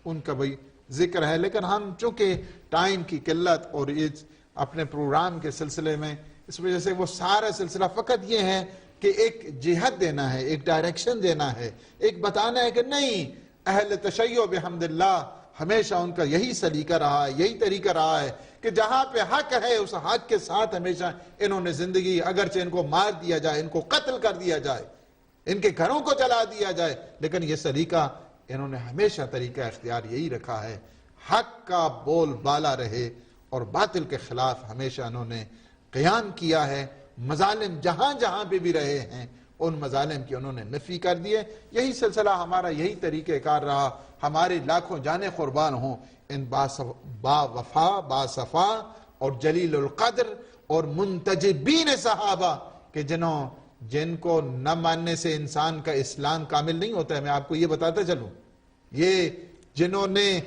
ان کا بھی ذکر ہے، لیکن ہم چونکہ ٹائم کی قلت اور اپنے پروگرام کے سلسلے میں اس وجہ سے وہ سارا سلسلہ فقط یہ ہے کہ ایک جہت دینا ہے، ایک ڈائریکشن دینا ہے، ایک بتانا ہے کہ نہیں، اہل تشیع بحمداللہ ہمیشہ ان کا یہی سلیقہ رہا ہے، یہی طریقہ رہا ہے کہ جہاں پہ حق ہے اس حق کے ساتھ ہمیشہ انہوں نے زندگی، اگرچہ ان کو مار دیا جائے، ان کو قتل کر دیا جائے، ان کے گھروں کو جلا دیا جائے، لیکن یہ سلیقہ انہوں نے ہمیشہ طریقہ اختیار یہی رکھا ہے، حق کا بول بالا رہے اور باطل کے خلاف ہمیشہ انہوں نے قیام کیا ہے، مظالم جہاں جہاں پہ بھی رہے ہیں ان مظالم کی انہوں نے نفی کر دیے۔ یہی سلسلہ ہمارا، یہی طریقہ کار رہا، ہمارے لاکھوں جانیں قربان ہوں ان با وفا، با صفا اور جلیل القدر اور منتجبین صحابہ کہ جن کو نہ ماننے سے انسان کا اسلام کامل نہیں ہوتا ہے۔ میں آپ کو یہ بتاتا چلوں، یہ جنہوں نے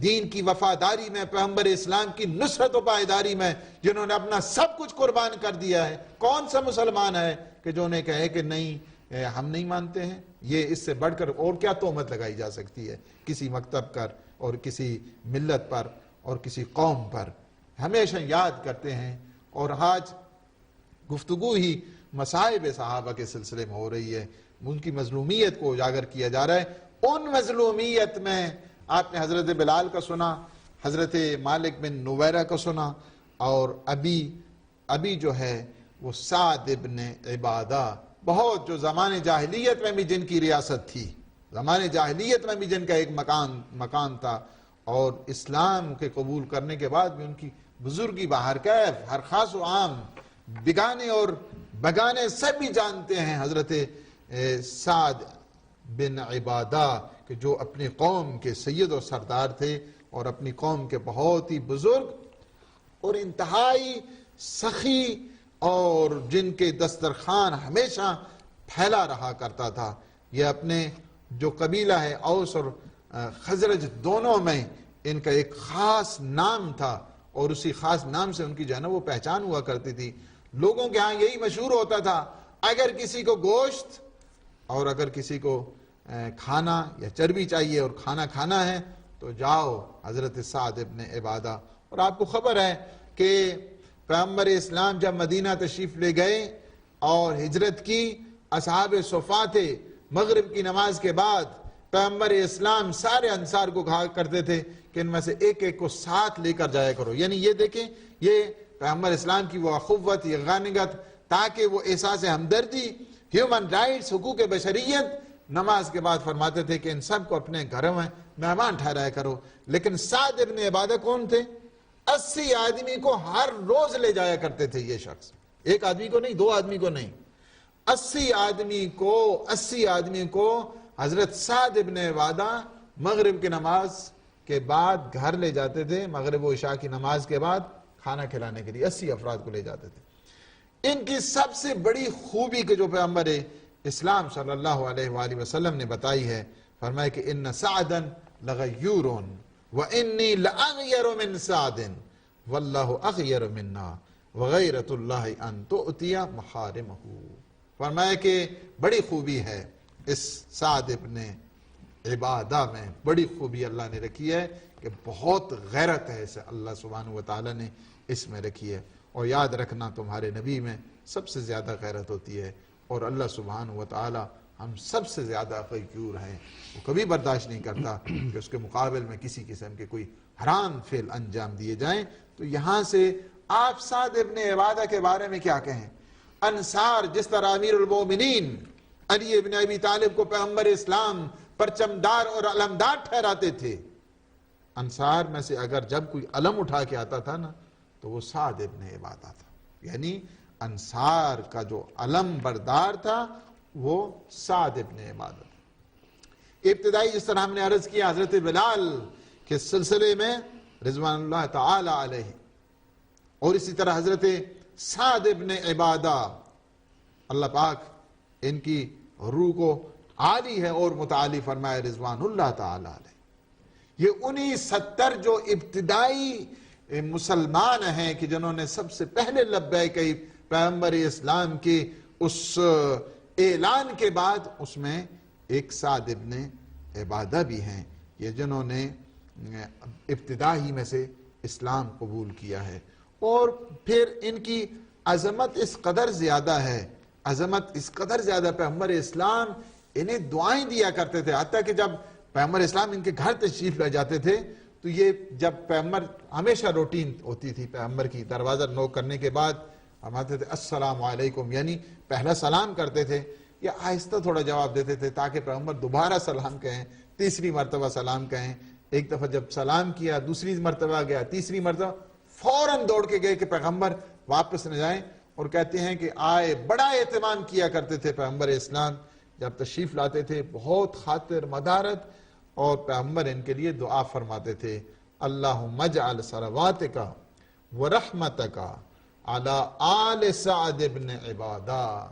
دین کی وفاداری میں، پیغمبر اسلام کی نصرت و پائیداری میں جنہوں نے اپنا سب کچھ قربان کر دیا ہے، کون سا مسلمان ہے کہ جو انہیں کہے کہ نہیں ہم نہیں مانتے ہیں؟ یہ اس سے بڑھ کر اور کیا تہمت لگائی جا سکتی ہے کسی مکتب پر اور کسی ملت پر اور کسی قوم پر؟ ہمیشہ یاد کرتے ہیں، اور آج گفتگو ہی مصائب صحابہ کے سلسلے میں ہو رہی ہے، ان کی مظلومیت کو اجاگر کیا جا رہا ہے۔ ان مظلومیت میں آپ نے حضرت بلال کا سنا، حضرت مالک بن نویرہ کا سنا، اور ابھی جو ہے وہ سعد ابن عبادہ، بہت جو زمان جاہلیت میں بھی جن کی ریاست تھی، زمان جاہلیت میں بھی جن کا ایک مکان تھا، اور اسلام کے قبول کرنے کے بعد بھی ان کی بزرگی باہر کیف، ہر خاص و عام، بگانے اور بگانے سب بھی جانتے ہیں حضرت سعد بن عبادہ کہ جو اپنی قوم کے سید و سردار تھے اور اپنی قوم کے بہت ہی بزرگ اور انتہائی سخی، اور جن کے دسترخوان ہمیشہ پھیلا رہا کرتا تھا۔ یہ اپنے جو قبیلہ ہے اوس اور خزرج دونوں میں ان کا ایک خاص نام تھا، اور اسی خاص نام سے ان کی جو ہے نا وہ پہچان ہوا کرتی تھی۔ لوگوں کے ہاں یہی مشہور ہوتا تھا، اگر کسی کو گوشت اور اگر کسی کو کھانا یا چربی چاہیے اور کھانا کھانا ہے تو جاؤ حضرت سعد ابن عبادہ۔ اور آپ کو خبر ہے کہ پیغمبر اسلام جب مدینہ تشریف لے گئے اور ہجرت کی، اصحاب صفا تھے، مغرب کی نماز کے بعد پیغمبر اسلام سارے انصار کو کہا کرتے تھے کہ ان میں سے ایک ایک کو ساتھ لے کر جایا کرو۔ یعنی یہ دیکھیں، یہ پیغمبر اسلام کی وہ اخوت، یہ غانگت، تاکہ وہ احساس ہمدردی، ہیومن رائٹس، حقوق بشریت، نماز کے بعد فرماتے تھے کہ ان سب کو اپنے گھروں میں مہمان ٹھہرایا کرو۔ لیکن سعد ابن عبادہ کون تھے؟ 80 آدمی کو ہر روز لے جایا کرتے تھے یہ شخص، ایک آدمی کو نہیں، 2 آدمی کو نہیں، 80 آدمی کو حضرت سعد ابن عبادہ مغرب کی نماز کے بعد گھر لے جاتے تھے، مغرب و عشاء کی نماز کے بعد کھانا کھلانے کے لیے 80 افراد کو لے جاتے تھے۔ ان کی سب سے بڑی خوبی کہ جو پیغمبر اسلام صلی اللہ علیہ وآلہ وسلم نے بتائی ہے، فرمایا کہ ان سعدا لغیور وانی لاغیر من سعد واللہ اغیر منا وغیرۃ اللہ ان تؤتی محارمہ۔ فرمایا کہ بڑی خوبی ہے اس سعد ابن عبادہ میں، بڑی خوبی اللہ نے رکھی ہے کہ بہت غیرت ہے اسے اللہ سبحانہ وتعالی نے اس میں رکھی ہے۔ اور یاد رکھنا تمہارے نبی میں سب سے زیادہ غیرت ہوتی ہے، اور اللہ سبحانہ وتعالی ہم سب سے زیادہ غیور ہیں، وہ کبھی برداشت نہیں کرتا کہ اس کے مقابل میں کسی قسم کے کوئی حرام فعل انجام دیے جائیں۔ تو یہاں سے آپ سعد ابن عبادہ کے بارے میں کیا کہیں؟ انصار جس طرح امیر المومنین علی ابن ابی طالب کو پیغمبر اسلام پرچمدار اور علمدار ٹھہراتے تھے، انصار میں سے اگر جب کوئی علم اٹھا کے آتا تھا نا تو وہ سعد ابن عبادہ تھا، یعنی انصار کا جو علم بردار تھا وہ سعد ابن عبادہ تھا۔ ابتدائی جس طرح ہم نے عرض کیا حضرت بلال کے سلسلے میں رضوان اللہ تعالی علیہ، اور اسی طرح حضرت سعد ابن عبادہ، اللہ پاک ان کی روح کو عالی ہے اور متعالی فرمائے رضوان اللہ تعالی علیہ۔ یہ انہی 70 جو ابتدائی مسلمان ہیں کہ جنہوں نے سب سے پہلے لبیک کہی پیغمبر اسلام کے اس اعلان کے بعد، اس میں ایک سعد ابن عبادہ بھی ہیں۔ یہ جنہوں نے ابتدا ہی میں سے اسلام قبول کیا ہے. اور پھر ان کی عظمت اس قدر زیادہ ہے، عظمت اس قدر زیادہ، پیغمبر اسلام انہیں دعائیں دیا کرتے تھے. حتیٰ کہ جب پیغمبر اسلام ان کے گھر تشریف لے جاتے تھے تو یہ جب پیغمبر، ہمیشہ روٹین ہوتی تھی پیغمبر کی، دروازہ نوک کرنے کے بعد ہم آتے تھے السلام علیکم، یعنی پہلا سلام کرتے تھے، یا آہستہ تھوڑا جواب دیتے تھے تاکہ پیغمبر دوبارہ سلام کہیں، تیسری مرتبہ سلام کہیں. ایک دفعہ جب سلام کیا، دوسری مرتبہ گیا، تیسری مرتبہ فوراً دوڑ کے گئے کہ پیغمبر واپس نہ جائیں. اور کہتے ہیں کہ آئے بڑا اہتمام کیا کرتے تھے پیغمبر اسلام جب تشریف لاتے تھے، بہت خاطر مدارت، اور پیغمبر ان کے لیے دعا فرماتے تھے اللہم اجعل صلواتک ورحمتک علی آل سعد ابن عبادہ،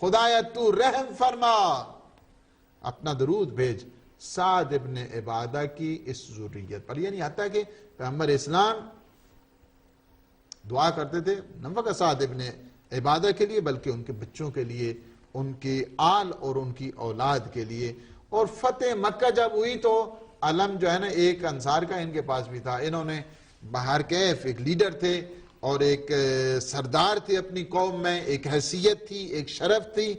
خدایا تو رحم فرما، اپنا درود بھیج سعد ابن عبادہ کی اس ذریت پر. یعنی حتیٰ کہ پیغمبر اسلام دعا کرتے تھے نہ فقط سعد ابن عبادہ کے لیے بلکہ ان کے بچوں کے لیے، ان کی آل اور ان کی اولاد کے لیے. اور فتح مکہ جب ہوئی تو علم جو ہے نا ایک انصار کا ان کے پاس بھی تھا. انہوں نے بہر کیف ایک لیڈر تھے اور ایک سردار تھے اپنی قوم میں، ایک حیثیت تھی، ایک شرف تھی.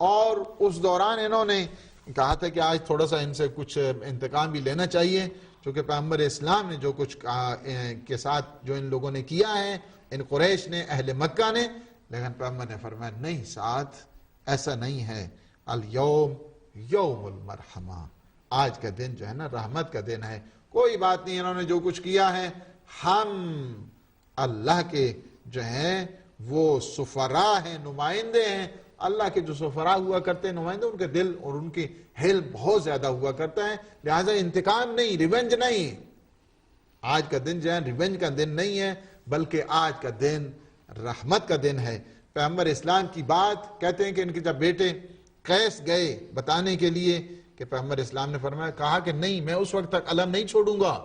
اور اس دوران انہوں نے کہا تھا کہ آج تھوڑا سا ان سے کچھ انتقام بھی لینا چاہیے، چونکہ پیغمبر اسلام نے جو کچھ کے ساتھ جو ان لوگوں نے کیا ہے، ان قریش نے، اہل مکہ نے. لیکن پیغمبر نے فرمایا نہیں ساتھ، ایسا نہیں ہے، الیوم یوم المرحمہ، آج کا دن جو ہے نا رحمت کا دن ہے. کوئی بات نہیں، انہوں نے جو کچھ کیا ہے، ہم اللہ کے جو ہیں وہ سفراء ہیں، نمائندے ہیں. اللہ کے جو سفراء ہوا کرتے ہیں نمائندے، ان کے دل اور ان کی حلم بہت زیادہ ہوا کرتا ہے. لہٰذا انتقام نہیں، ریونج نہیں. آج کا دن جو ہے ریونج کا دن نہیں ہے بلکہ آج کا دن رحمت کا دن ہے. پیغمبر اسلام کی بات کہتے ہیں کہ ان کے جب بیٹے قیس گئے بتانے کے لیے کہ پیغمبر اسلام نے فرمایا، کہا کہ نہیں، میں اس وقت تک علم نہیں چھوڑوں گا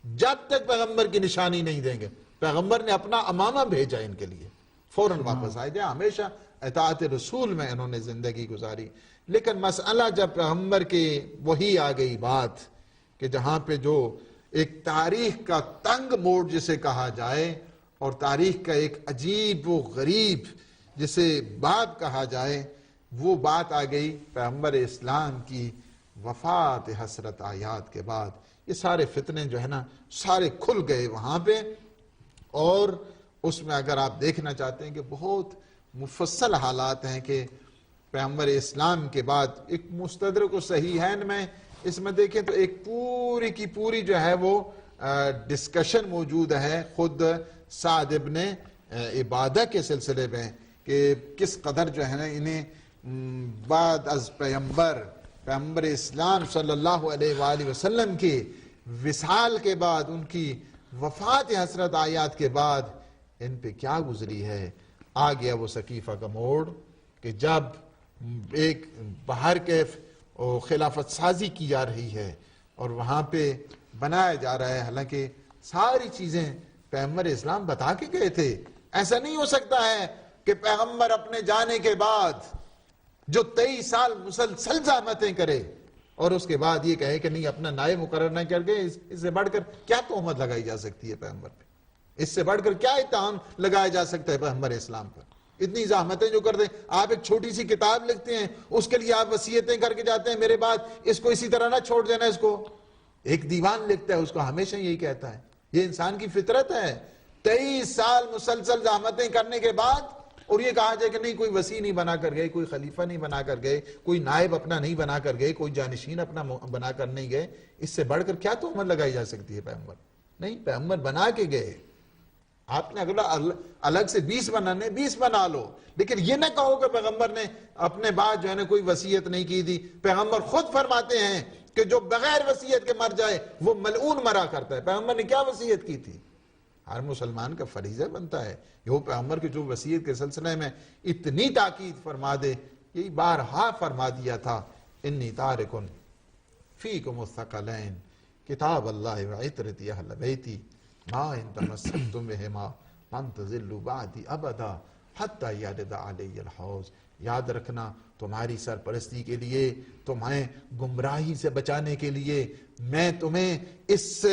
جب تک پیغمبر کی نشانی نہیں دیں گے. پیغمبر نے اپنا امامہ بھیجا ان کے لیے، فوراً واپس آئے جائے. ہمیشہ اطاعت رسول میں انہوں نے زندگی گزاری. لیکن مسئلہ جب پیغمبر کے وہی آ گئی بات کہ جہاں پہ جو ایک تاریخ کا تنگ موڑ جسے کہا جائے، اور تاریخ کا ایک عجیب و غریب جسے بات کہا جائے، وہ بات آ گئی پیغمبر اسلام کی وفات حسرت آیات کے بعد. یہ سارے فتنے جو ہے نا سارے کھل گئے وہاں پہ. اور اس میں اگر آپ دیکھنا چاہتے ہیں کہ بہت مفصل حالات ہیں کہ پیغمبر اسلام کے بعد ایک مستدرک و صحیحین میں اس میں دیکھیں تو ایک پوری کی پوری جو ہے وہ ڈسکشن موجود ہے خود سعد ابن عبادہ کے سلسلے میں کہ کس قدر جو ہے نا انہیں بعد از پیغمبر اسلام صلی اللہ علیہ وآلہ وسلم کے وصال کے بعد، ان کی وفات حسرت آیات کے بعد ان پہ کیا گزری ہے. آ گیا وہ سقیفہ کا موڑ کہ جب ایک بہر کیف خلافت سازی کی جا رہی ہے اور وہاں پہ بنایا جا رہا ہے، حالانکہ ساری چیزیں پیغمبر اسلام بتا کے گئے تھے. ایسا نہیں ہو سکتا ہے کہ پیغمبر اپنے جانے کے بعد جو 23 سال مسلسل زحمتیں کرے اور اس کے بعد یہ کہے کہ نہیں اپنا نائب مقرر نہ کر گئے. اس سے بڑھ کر کیا تہمت لگائی جا سکتی ہے پیغمبر پہ؟ اس سے بڑھ کر کیا اتہام لگایا جا سکتا ہے پیغمبر اسلام پر؟ اتنی زحمتیں جو کر دیں. آپ ایک چھوٹی سی کتاب لکھتے ہیں، اس کے لیے آپ وصیتیں کر کے جاتے ہیں میرے بعد اس کو اسی طرح نہ چھوڑ دینا. اس کو ایک دیوان لکھتا ہے، اس کو ہمیشہ یہی کہتا ہے. یہ انسان کی فطرت ہے. 23 سال مسلسل زحمتیں کرنے کے بعد اور یہ کہا جائے کہ نہیں کوئی وصی نہیں بنا کر گئے، کوئی خلیفہ نہیں بنا کر گئے، کوئی نائب اپنا نہیں بنا کر گئے، کوئی جانشین اپنا بنا کر نہیں گئے. اس سے بڑھ کر کیا تہمت لگائی جا سکتی ہے پیغمبر؟ نہیں، پیغمبر بنا کے گئے. آپ نے اگلا الگ سے 20 بنانے 20 بنا لو، لیکن یہ نہ کہو کہ پیغمبر نے اپنے بعد جو ہے نا کوئی وصیت نہیں کی تھی. پیغمبر خود فرماتے ہیں کہ جو بغیر وصیت کے مر جائے وہ ملعون مرا کرتا ہے. پیغمبر نے کیا وصیت کی تھی؟ ہر مسلمان کا فریضہ بنتا ہے یہ پیغمبر کے جو وصیت کے سلسلے میں اتنی تاکید فرما دے. یہی بارہا فرما دیا تھا، انی تارکن فیکم الثقلین کتاب اللہ وعطرتی اہل بیتی ما ان تمسکتم بہما لن تضلوا بعدی ابدا حتی یرد علی الحوض. یاد رکھنا تمہاری سرپرستی کے لیے، تمہیں گمراہی سے بچانے کے لیے، میں تمہیں اس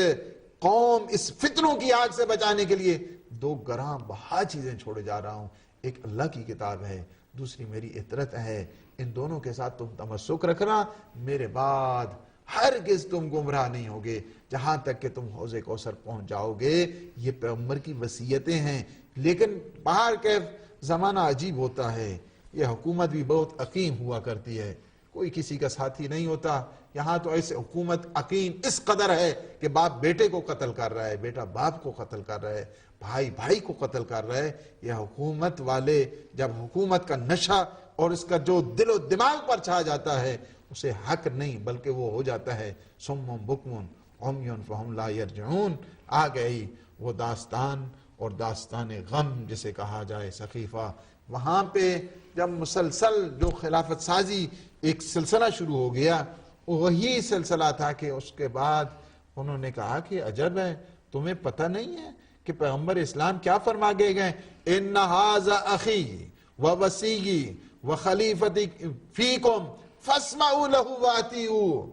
قوم، اس فتنوں کی آگ سے بچانے کے لیے دو گراں بہا چیزیں چھوڑے جا رہا ہوں۔ ایک اللہ کی کتاب ہے، دوسری میری اطرت ہے، ان دونوں کے ساتھ تم تمسک رکھنا، میرے بعد ہرگز تم گمراہ نہیں ہوگے جہاں تک کہ تم حوض کوثر پہنچ جاؤ گے۔ یہ پیغمبر کی وصیتیں ہیں، لیکن باہر کے زمانہ عجیب ہوتا ہے، یہ حکومت بھی بہت عقیم ہوا کرتی ہے، کوئی کسی کا ساتھی نہیں ہوتا۔ یہاں تو ایسے حکومت عقیم اس قدر ہے کہ باپ بیٹے کو قتل کر رہا ہے، بیٹا باپ کو قتل کر رہا ہے، بھائی بھائی کو قتل کر رہا ہے۔ یہ حکومت والے جب حکومت کا نشہ اور اس کا جو دل و دماغ پر چھا جاتا ہے، اسے حق نہیں بلکہ وہ ہو جاتا ہے صم بکم عمی فہم لا یرجعون۔ آ گئی وہ داستان، اور داستان غم جسے کہا جائے سقیفہ۔ وہاں پہ جب مسلسل جو خلافت سازی ایک سلسلہ شروع ہو گیا، وہی سلسلہ تھا کہ اس کے بعد انہوں نے کہا کہ عجب ہے، تمہیں پتہ نہیں ہے کہ پیغمبر اسلام کیا فرما گئے؟ ان ھذا اخی ووصی وخلیفتی فیکم فاسمعوا لہ واطیعوا۔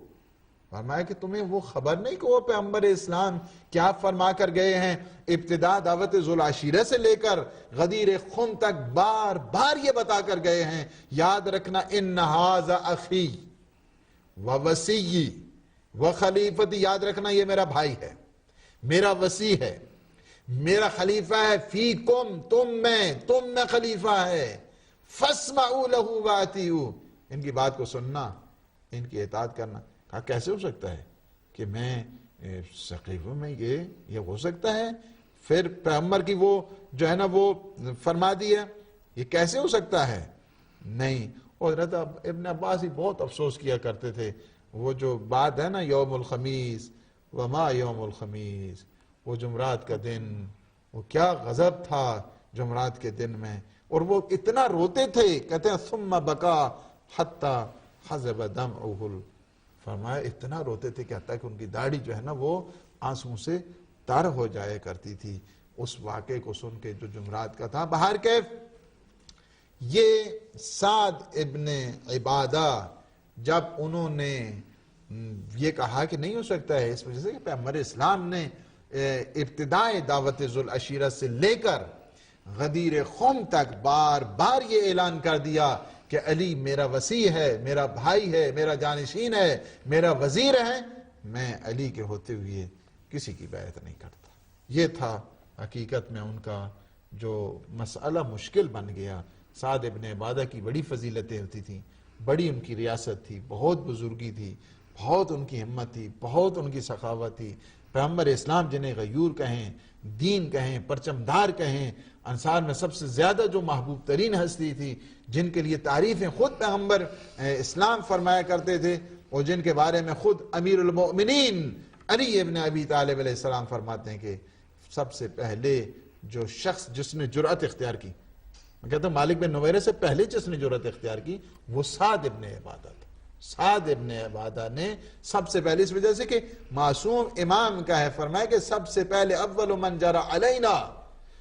فرمایا کہ تمہیں وہ خبر نہیں کہ وہ پیغمبر اسلام کیا فرما کر گئے ہیں؟ ابتدا دعوت ذوالعشیرہ سے لے کر غدیر خم تک بار بار یہ بتا کر گئے ہیں، یاد رکھنا ان ھذا اخی ووصی وخلیفتی، یاد رکھنا یہ میرا بھائی ہے، میرا وصی ہے، میرا خلیفہ ہے، فیکم تم میں خلیفہ ہے، فاسمعوا لہ واطیعوا، ان کی بات کو سننا، ان کی اطاعت کرنا۔ کہا کیسے ہو سکتا ہے کہ میں سقیفہ میں یہ ہو سکتا ہے؟ پھر پیغمبر کی وہ جو ہے نا وہ فرما دی ہے، یہ کیسے ہو سکتا ہے؟ نہیں۔ اور حضرت ابن عباس ہی بہت افسوس کیا کرتے تھے، وہ جو بات ہے نا یوم الخمیس وما یوم الخمیس، وہ جمعرات کا دن، وہ کیا غضب تھا جمعرات کے دن میں، اور وہ اتنا روتے تھے، کہتے ہیں ثم بکا حتی حزب دمعہ، فرمایا اتنا روتے تھے کہ حتیٰ کہ ان کی داڑھی جو ہے نا وہ آنسوں سے تر ہو جائے کرتی تھی اس واقعے کو سن کے جو جمعرات کا تھا۔ بہر کیف یہ سعد ابن عبادہ جب انہوں نے یہ کہا کہ نہیں ہو سکتا ہے، اس وجہ سے کہ پیغمبر اسلام نے ابتدائے دعوت ذوالعشیرہ سے لے کر غدیر خم تک بار بار یہ اعلان کر دیا کہ علی میرا وصی ہے، میرا بھائی ہے، میرا جانشین ہے، میرا وزیر ہے، میں علی کے ہوتے ہوئے کسی کی بیعت نہیں کرتا۔ یہ تھا حقیقت میں ان کا جو مسئلہ مشکل بن گیا۔ سعد ابن عبادہ کی بڑی فضیلتیں ہوتی تھیں، بڑی ان کی ریاست تھی، بہت بزرگی تھی، بہت ان کی ہمت تھی، بہت ان کی سخاوت تھی۔ پیغمبر اسلام جنہیں غیور کہیں، دین کہیں، پرچمدار کہیں، انصار میں سب سے زیادہ جو محبوب ترین ہستی تھی، جن کے لیے تعریفیں خود پیغمبر اسلام فرمایا کرتے تھے، اور جن کے بارے میں خود امیر المؤمنین علی ابن ابی طالب علیہ السلام فرماتے ہیں کہ سب سے پہلے جو شخص جس نے جرأت اختیار کی، میں کہتا ہوں مالک بن نویرہ سے پہلے جس نے جرأت اختیار کی وہ سعد ابن عبادہ تھا۔ سعد ابن عبادہ نے سب سے پہلے، اس وجہ سے کہ معصوم امام کا ہے، فرمایا کہ سب سے پہلے اول من جرى علینا،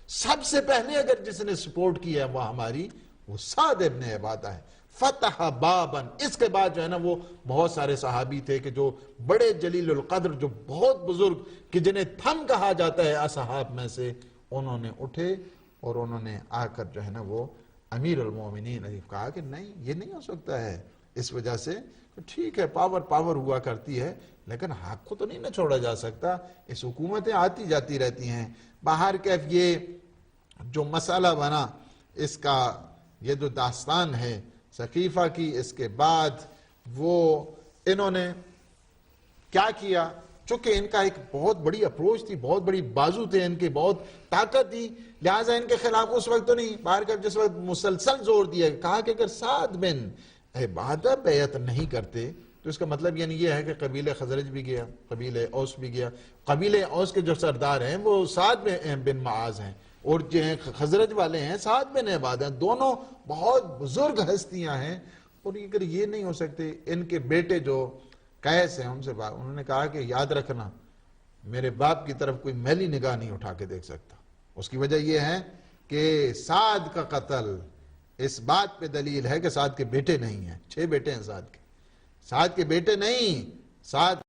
سب سے پہلے اگر جس نے سپورٹ کی ہے وہ ہماری، وہ سعد ابن عبادہ ہے۔ فتح بابن، اس کے بعد جو ہے نا وہ بہت سارے صحابی تھے کہ جو بڑے جلیل القدر، جو بہت بزرگ، کہ جنہیں تھم کہا جاتا ہے اصحاب میں سے، انہوں نے اٹھے اور انہوں نے آ کر جو ہے نا وہ امیر المومنین نے کہا کہ نہیں یہ نہیں ہو سکتا ہے۔ اس وجہ سے ٹھیک ہے پاور ہوا کرتی ہے لیکن حق کو تو نہیں نہ چھوڑا جا سکتا، اس حکومتیں آتی جاتی رہتی ہیں۔ باہر کیف یہ جو مسئلہ بنا، اس کا یہ جو داستان ہے سقیفہ کی، اس کے بعد وہ انہوں نے کیا کیا، چونکہ ان کا ایک بہت بڑی اپروچ تھی، بہت بڑی بازو تھے ان کے، بہت طاقت تھی، لہٰذا ان کے خلاف اس وقت تو نہیں، باہر کیف جس وقت مسلسل زور دیا، کہا کہ اگر سعد بن عبادہ بیعت نہیں کرتے تو اس کا مطلب یعنی یہ ہے کہ قبیلہ خزرج بھی گیا، قبیلہ اوس بھی گیا۔ قبیلہ اوس کے جو سردار ہیں وہ سعد بن معاذ ہیں، اور جو خزرج والے ہیں سعد بن عبادہ ہیں، دونوں بہت بزرگ ہستیاں ہیں، اور اگر یہ نہیں ہو سکتے، ان کے بیٹے جو قیس ہیں ان سے بات، انہوں نے کہا کہ یاد رکھنا میرے باپ کی طرف کوئی میلی نگاہ نہیں اٹھا کے دیکھ سکتا، اس کی وجہ یہ ہے کہ سعد کا قتل اس بات پہ دلیل ہے کہ سعد کے بیٹے نہیں ہیں. 6 بیٹے ہیں سعد کے. سعد کے بیٹے نہیں, سعد